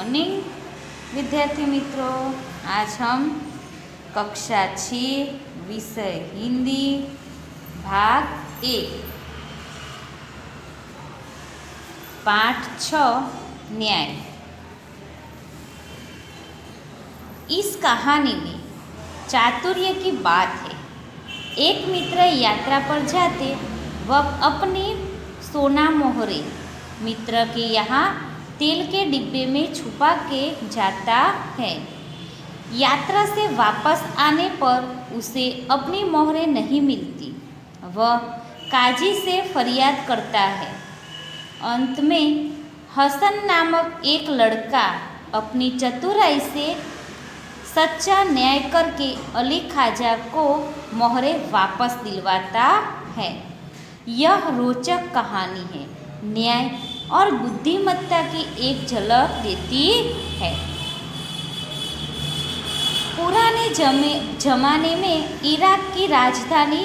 Morning विद्यार्थी मित्रों। आज हम कक्षा 6 विषय हिंदी भाग 1 पाठ 6 न्याय। इस कहानी में चातुर्य की बात है। एक मित्र यात्रा पर जाते वक्त अपनी सोना मोहरे मित्र के यहाँ तेल के डिब्बे में छुपा के जाता है। यात्रा से वापस आने पर उसे अपनी मोहरें नहीं मिलती। वह काजी से फरियाद करता है। अंत में हसन नामक एक लड़का अपनी चतुराई से सच्चा न्याय करके अली ख्वाजा को मोहरें वापस दिलवाता है। यह रोचक कहानी है। न्याय और बुद्धिमत्ता की एक झलक देती है। पुराने जमाने में इराक की राजधानी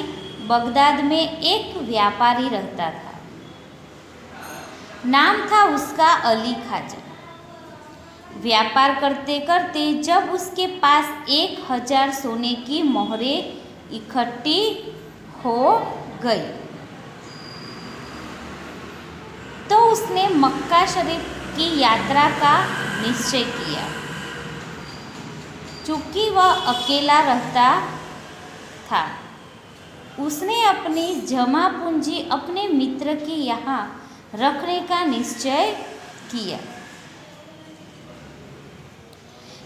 बगदाद में एक व्यापारी रहता था। नाम था उसका अली ख्वाजा। व्यापार करते करते जब उसके पास 1000 सोने की मोहरें इकट्ठी हो गई तो उसने मक्का शरीफ की यात्रा का निश्चय किया। चूँकि वह अकेला रहता था, उसने अपनी जमा पूंजी अपने मित्र के यहाँ रखने का निश्चय किया।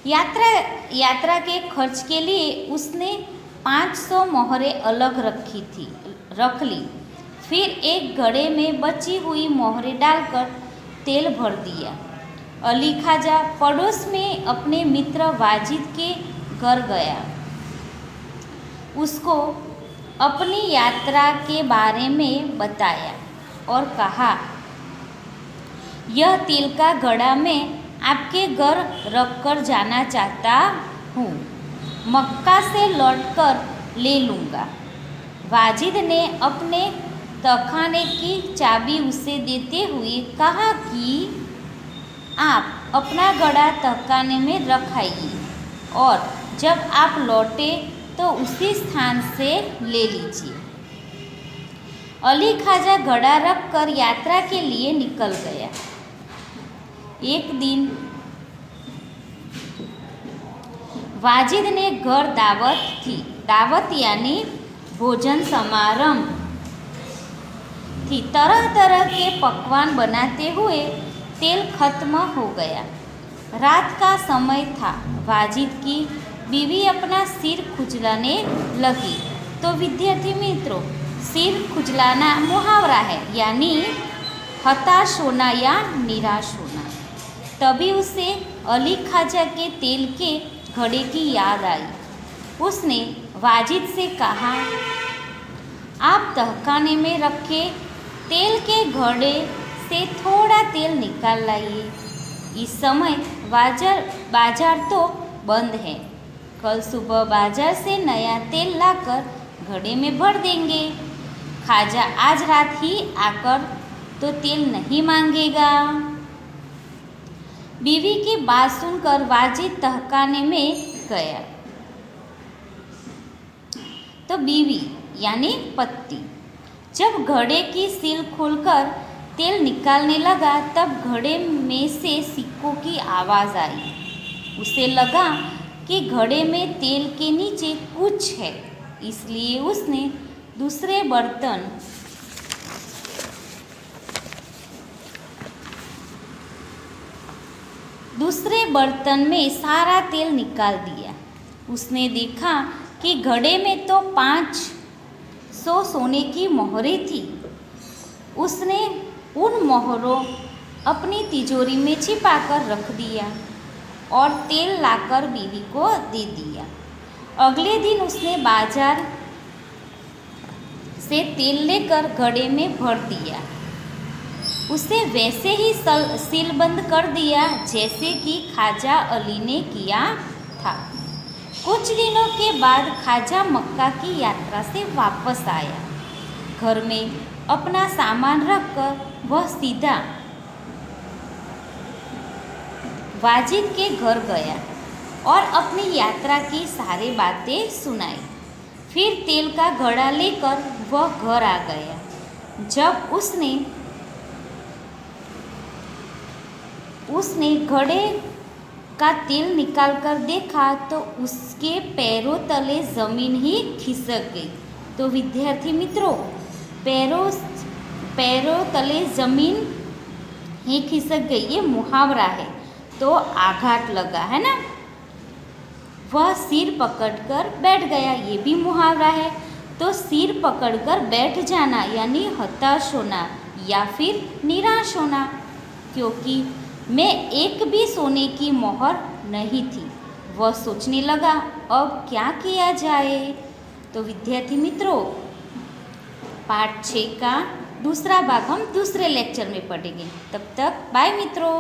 यात्रा के खर्च के लिए उसने 500 मोहरें अलग रख ली। फिर एक घड़े में बची हुई मोहरें डालकर तेल भर दिया। अली ख्वाजा पड़ोस में अपने मित्र वाजिद के घर गया। उसको अपनी यात्रा के बारे में बताया और कहा, यह तेल का घड़ा मैं आपके घर रख कर जाना चाहता हूँ। मक्का से लौटकर ले लूँगा। वाजिद ने अपने तहखाने की चाबी उसे देते हुए कहा कि आप अपना घड़ा तहखाने में रखाइए और जब आप लौटे तो उसी स्थान से ले लीजिए। अली ख्वाजा घड़ा रख कर यात्रा के लिए निकल गया। एक दिन वाजिद ने घर दावत यानी भोजन समारंभ थी। तरह तरह के पकवान बनाते हुए तेल खत्म हो गया। रात का समय था। वाजिद की बीवी अपना सिर खुजलाने लगी। तो विद्यार्थी मित्रों, सिर खुजलाना मुहावरा है, यानी हताश होना या निराश होना। तभी उसे अली ख्वाजा के तेल के घड़े की याद आई। उसने वाजिद से कहा, आप तहखाने में रखे तेल के घड़े से थोड़ा तेल निकाल लाइए। इस समय बाजार तो बंद है। कल सुबह बाजार से नया तेल लाकर घड़े में भर देंगे। ख्वाजा आज रात ही आकर तो तेल नहीं मांगेगा। बीवी की बात सुनकर वाजिद तहखाने में गया। तो बीवी यानी पत्नी जब घड़े की सील खोलकर तेल निकालने लगा तब घड़े में से सिक्कों की आवाज़ आई। उसे लगा कि घड़े में तेल के नीचे कुछ है, इसलिए उसने दूसरे बर्तन में सारा तेल निकाल दिया। उसने देखा कि घड़े में तो 500 सोने की मोहरें थी। उसने उन मोहरों अपनी तिजोरी में छिपाकर रख दिया और तेल लाकर बीवी को दे दिया। अगले दिन उसने बाजार से तेल लेकर घड़े में भर दिया। उसे वैसे ही सीलबंद कर दिया जैसे कि ख्वाजा अली ने किया था। कुछ दिनों के बाद ख्वाजा मक्का की यात्रा से वापस आया। घर में अपना सामान रखकर वह सीधा वाजिद के घर गया और अपनी यात्रा की सारी बातें सुनाई। फिर तेल का घड़ा लेकर वह घर आ गया। जब उसने घड़े का तेल निकालकर देखा तो उसके पैरों तले ज़मीन ही खिसक गई। तो विद्यार्थी मित्रों, पैरों तले ज़मीन ही खिसक गई, ये मुहावरा है। तो आघात लगा, है ना। वह सिर पकड़कर बैठ गया, ये भी मुहावरा है। तो सिर पकड़कर बैठ जाना यानी हताश होना या फिर निराश होना, क्योंकि मैं एक भी सोने की मोहर नहीं थी। वह सोचने लगा, अब क्या किया जाए। तो विद्यार्थी मित्रों, पाठ 6 का दूसरा भाग हम दूसरे लेक्चर में पढ़ेंगे। तब तक बाय मित्रों।